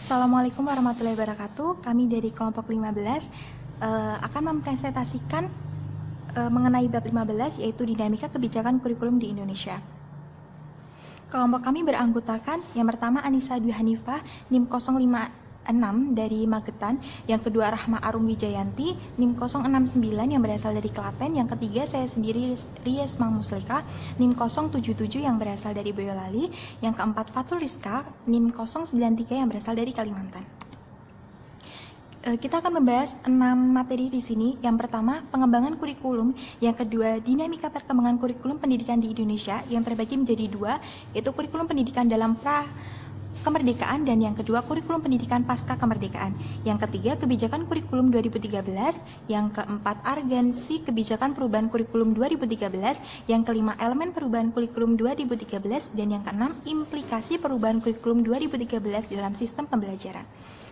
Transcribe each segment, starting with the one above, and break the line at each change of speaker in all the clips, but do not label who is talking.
Assalamualaikum warahmatullahi wabarakatuh. Kami dari kelompok 15 akan mempresentasikan mengenai bab 15, yaitu dinamika kebijakan kurikulum di Indonesia. Kelompok kami beranggotakan yang pertama Anissa Dwi Hanifah, NIM 056 dari Magetan, yang kedua Rahma Arum Wijayanti, NIM 069 yang berasal dari Klaten, yang ketiga saya sendiri Riesma Muslika, NIM 077 yang berasal dari Boyolali, yang keempat Fatul Rizka, NIM 093 yang berasal dari Kalimantan. Kita akan membahas 6 materi di sini. Yang pertama, pengembangan kurikulum. Yang kedua, dinamika perkembangan kurikulum pendidikan di Indonesia yang terbagi menjadi dua, yaitu kurikulum pendidikan dalam kemerdekaan, dan yang kedua kurikulum pendidikan pasca kemerdekaan. Yang ketiga, kebijakan kurikulum 2013. Yang keempat, argensi kebijakan perubahan kurikulum 2013. Yang kelima, elemen perubahan kurikulum 2013. Dan yang keenam, implikasi perubahan kurikulum 2013 dalam sistem pembelajaran.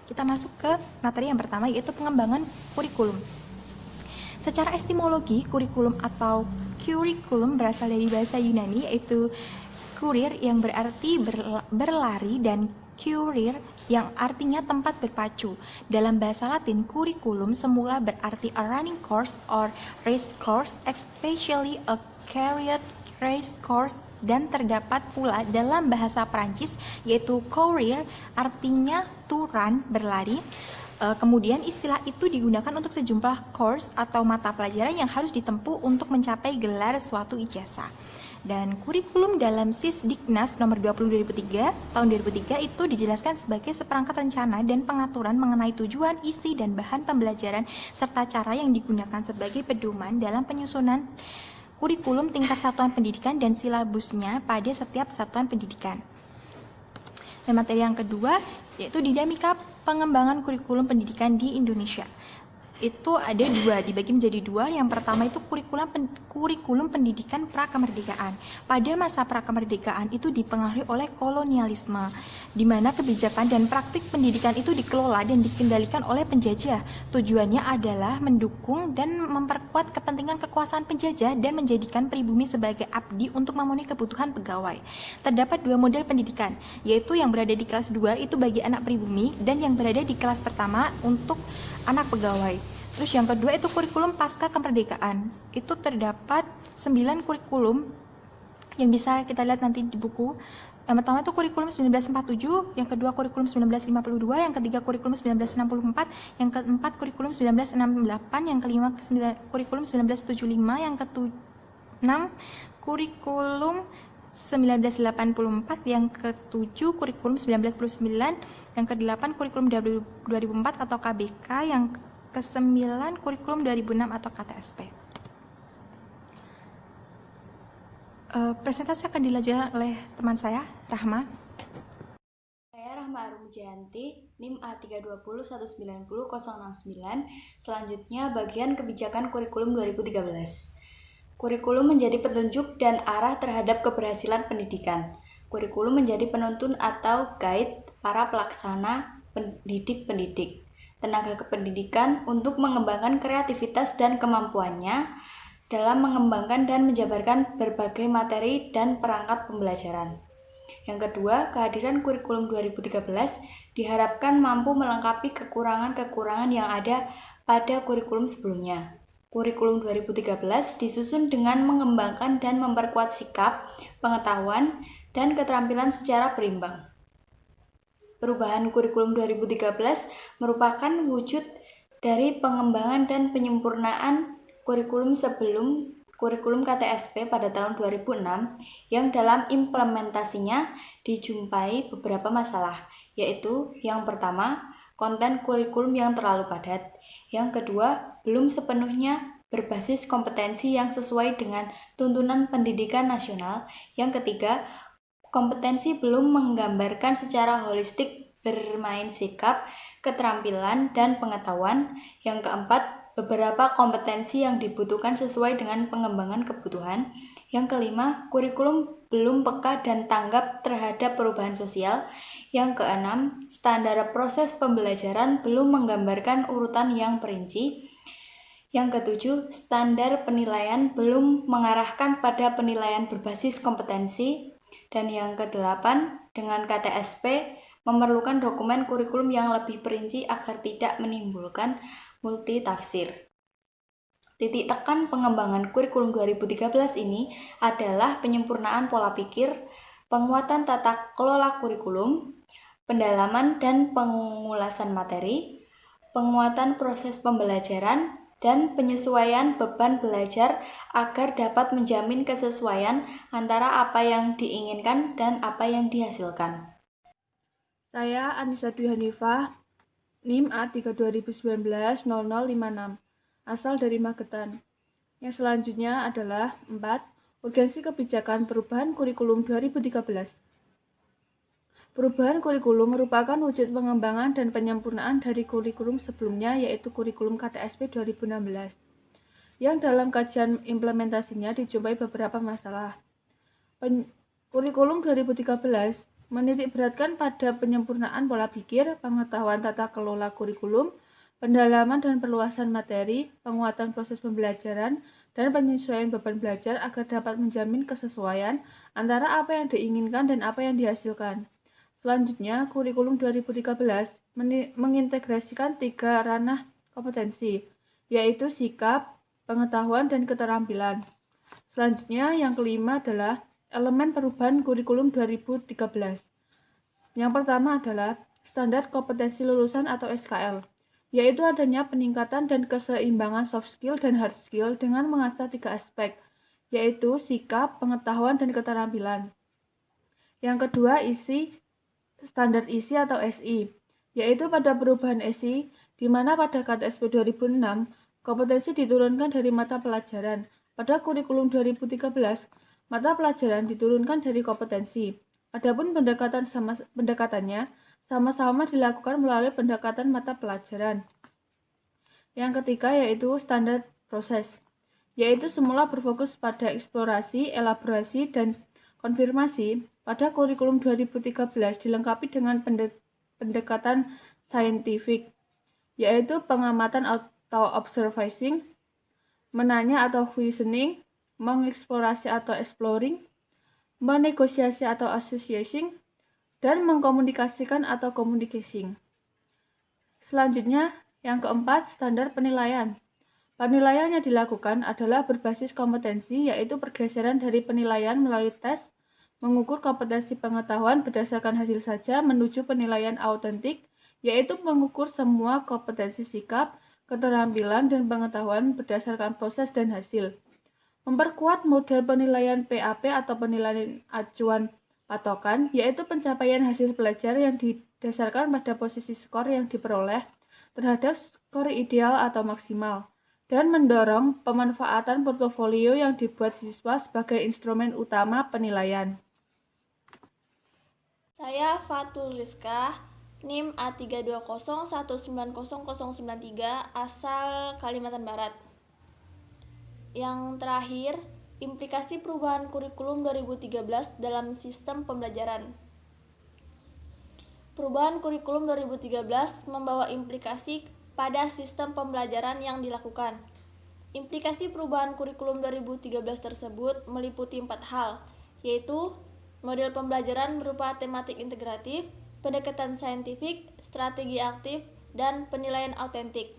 Kita masuk ke materi yang pertama, yaitu pengembangan kurikulum. Secara etimologi, kurikulum atau curriculum berasal dari bahasa Yunani, yaitu kurir yang berarti berlari dan curir yang artinya tempat berpacu. Dalam bahasa Latin, kurikulum semula berarti a running course or race course, especially a carried race course, dan terdapat pula dalam bahasa Prancis yaitu courir artinya to run, berlari. Kemudian istilah itu digunakan untuk sejumlah course atau mata pelajaran yang harus ditempuh untuk mencapai gelar suatu ijazah. Dan kurikulum dalam Sisdiknas nomor 20 tahun 2003 itu dijelaskan sebagai seperangkat rencana dan pengaturan mengenai tujuan, isi, dan bahan pembelajaran serta cara yang digunakan sebagai pedoman dalam penyusunan kurikulum tingkat satuan pendidikan dan silabusnya pada setiap satuan pendidikan. Dan materi yang kedua yaitu dinamika pengembangan kurikulum pendidikan di Indonesia. Itu ada dua, dibagi menjadi dua. Yang pertama itu kurikulum pendidikan prakemerdekaan. Pada masa prakemerdekaan itu dipengaruhi oleh kolonialisme, di mana kebijakan dan praktik pendidikan itu dikelola dan dikendalikan oleh penjajah. Tujuannya adalah mendukung dan memperkuat kepentingan kekuasaan penjajah dan menjadikan pribumi sebagai abdi untuk memenuhi kebutuhan pegawai. Terdapat dua model pendidikan, yaitu yang berada di kelas 2 itu bagi anak pribumi, dan yang berada di kelas pertama untuk anak pegawai. Terus yang kedua itu kurikulum pasca kemerdekaan. Itu terdapat 9 kurikulum yang bisa kita lihat nanti di buku. Yang pertama itu kurikulum 1947, yang kedua kurikulum 1952, yang ketiga kurikulum 1964, yang keempat kurikulum 1968, yang kelima kurikulum 1975, yang keenam kurikulum 1984, yang ketujuh kurikulum 1999, yang kedelapan kurikulum 2004 atau KBK, yang ke-9 kurikulum 2006 atau KTSP. Presentasi akan dilanjutkan oleh teman saya, Rahma.
Saya Rahma Arum Wijayanti, NIM A320190069. Selanjutnya bagian kebijakan kurikulum 2013. Kurikulum menjadi petunjuk dan arah terhadap keberhasilan pendidikan. Kurikulum menjadi penuntun atau guide para pelaksana pendidik-pendidik, tenaga kependidikan untuk mengembangkan kreativitas dan kemampuannya dalam mengembangkan dan menjabarkan berbagai materi dan perangkat pembelajaran. Yang kedua, kehadiran kurikulum 2013 diharapkan mampu melengkapi kekurangan-kekurangan yang ada pada kurikulum sebelumnya. Kurikulum 2013 disusun dengan mengembangkan dan memperkuat sikap, pengetahuan, dan keterampilan secara berimbang. Perubahan kurikulum 2013 merupakan wujud dari pengembangan dan penyempurnaan kurikulum sebelum kurikulum KTSP pada tahun 2006 yang dalam implementasinya dijumpai beberapa masalah, yaitu yang pertama, konten kurikulum yang terlalu padat. Yang kedua, belum sepenuhnya berbasis kompetensi yang sesuai dengan tuntunan pendidikan nasional. Yang ketiga, kompetensi belum menggambarkan secara holistik bermain sikap, keterampilan, dan pengetahuan. Yang keempat, beberapa kompetensi yang dibutuhkan sesuai dengan pengembangan kebutuhan. Yang kelima, kurikulum belum peka dan tanggap terhadap perubahan sosial. Yang keenam, standar proses pembelajaran belum menggambarkan urutan yang perinci. Yang ketujuh, standar penilaian belum mengarahkan pada penilaian berbasis kompetensi. Dan yang kedelapan, dengan KTSP memerlukan dokumen kurikulum yang lebih perinci agar tidak menimbulkan multitafsir. Titik tekan pengembangan kurikulum 2013 ini adalah penyempurnaan pola pikir, penguatan tata kelola kurikulum, pendalaman dan pengulasan materi, penguatan proses pembelajaran, dan penyesuaian beban belajar agar dapat menjamin kesesuaian antara apa yang diinginkan dan apa yang dihasilkan.
Saya Anissa Dwi Hanifah, NIM A3 2019 0056, asal dari Magetan. Yang selanjutnya adalah 4. Urgensi kebijakan perubahan kurikulum 2013. Perubahan kurikulum merupakan wujud pengembangan dan penyempurnaan dari kurikulum sebelumnya, yaitu kurikulum KTSP 2016, yang dalam kajian implementasinya dijumpai beberapa masalah. Kurikulum 2013 menitikberatkan pada penyempurnaan pola pikir, pengetahuan tata kelola kurikulum, pendalaman dan perluasan materi, penguatan proses pembelajaran, dan penyesuaian beban belajar agar dapat menjamin kesesuaian antara apa yang diinginkan dan apa yang dihasilkan. Selanjutnya, kurikulum 2013 mengintegrasikan 3 ranah kompetensi, yaitu sikap, pengetahuan, dan keterampilan. Selanjutnya, yang kelima adalah elemen perubahan kurikulum 2013. Yang pertama adalah standar kompetensi lulusan atau SKL, yaitu adanya peningkatan dan keseimbangan soft skill dan hard skill dengan mengasah 3 aspek, yaitu sikap, pengetahuan, dan keterampilan. Yang kedua, standar isi atau SI, yaitu pada perubahan SI, di mana pada KTSP 2006, kompetensi diturunkan dari mata pelajaran. Pada kurikulum 2013, mata pelajaran diturunkan dari kompetensi. Adapun pendekatannya sama-sama dilakukan melalui pendekatan mata pelajaran. Yang ketiga yaitu standar proses, yaitu semula berfokus pada eksplorasi, elaborasi, dan konfirmasi. Pada kurikulum 2013 dilengkapi dengan pendekatan saintifik, yaitu pengamatan atau observing, menanya atau questioning, mengeksplorasi atau exploring, menegosiasi atau associating, dan mengkomunikasikan atau communicating. Selanjutnya, yang keempat, standar penilaian. Penilaian yang dilakukan adalah berbasis kompetensi, yaitu pergeseran dari penilaian melalui tes, mengukur kompetensi pengetahuan berdasarkan hasil saja menuju penilaian autentik, yaitu mengukur semua kompetensi sikap, keterampilan, dan pengetahuan berdasarkan proses dan hasil. Memperkuat model penilaian PAP atau penilaian acuan patokan, yaitu pencapaian hasil belajar yang didasarkan pada posisi skor yang diperoleh terhadap skor ideal atau maksimal, dan mendorong pemanfaatan portofolio yang dibuat siswa sebagai instrumen utama penilaian.
Saya Fatul Rizka, NIM A320190093, asal Kalimantan Barat. Yang terakhir, implikasi perubahan kurikulum 2013 dalam sistem pembelajaran. Perubahan kurikulum 2013 membawa implikasi pada sistem pembelajaran yang dilakukan. Implikasi perubahan kurikulum 2013 tersebut meliputi 4 hal, yaitu model pembelajaran berupa tematik integratif, pendekatan saintifik, strategi aktif, dan penilaian autentik.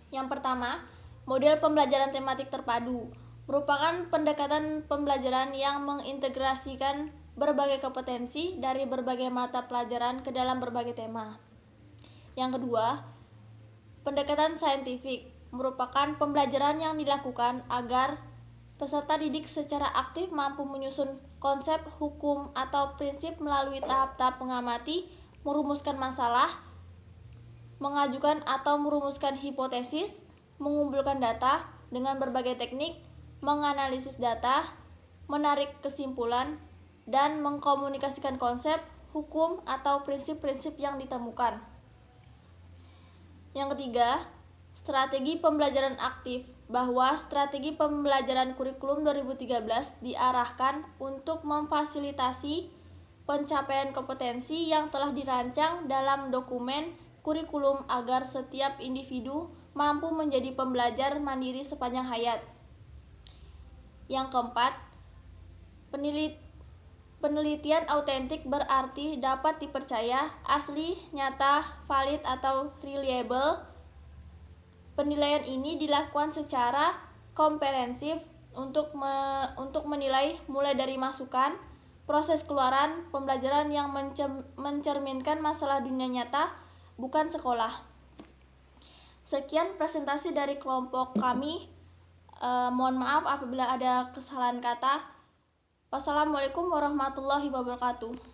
Yang pertama, model pembelajaran tematik terpadu merupakan pendekatan pembelajaran yang mengintegrasikan berbagai kompetensi dari berbagai mata pelajaran ke dalam berbagai tema. Yang kedua, pendekatan saintifik merupakan pembelajaran yang dilakukan agar peserta didik secara aktif mampu menyusun konsep, hukum, atau prinsip melalui tahap-tahap mengamati, merumuskan masalah, mengajukan atau merumuskan hipotesis, mengumpulkan data dengan berbagai teknik, menganalisis data, menarik kesimpulan, dan mengkomunikasikan konsep, hukum, atau prinsip-prinsip yang ditemukan. Yang ketiga, strategi pembelajaran aktif, bahwa strategi pembelajaran kurikulum 2013 diarahkan untuk memfasilitasi pencapaian kompetensi yang telah dirancang dalam dokumen kurikulum agar setiap individu mampu menjadi pembelajar mandiri sepanjang hayat. Yang keempat, Penelitian autentik berarti dapat dipercaya, asli, nyata, valid, atau reliable. Penilaian ini dilakukan secara komprehensif untuk menilai mulai dari masukan, proses keluaran, pembelajaran yang mencerminkan masalah dunia nyata, bukan sekolah. Sekian presentasi dari kelompok kami. Mohon maaf apabila ada kesalahan kata. Wassalamualaikum warahmatullahi wabarakatuh.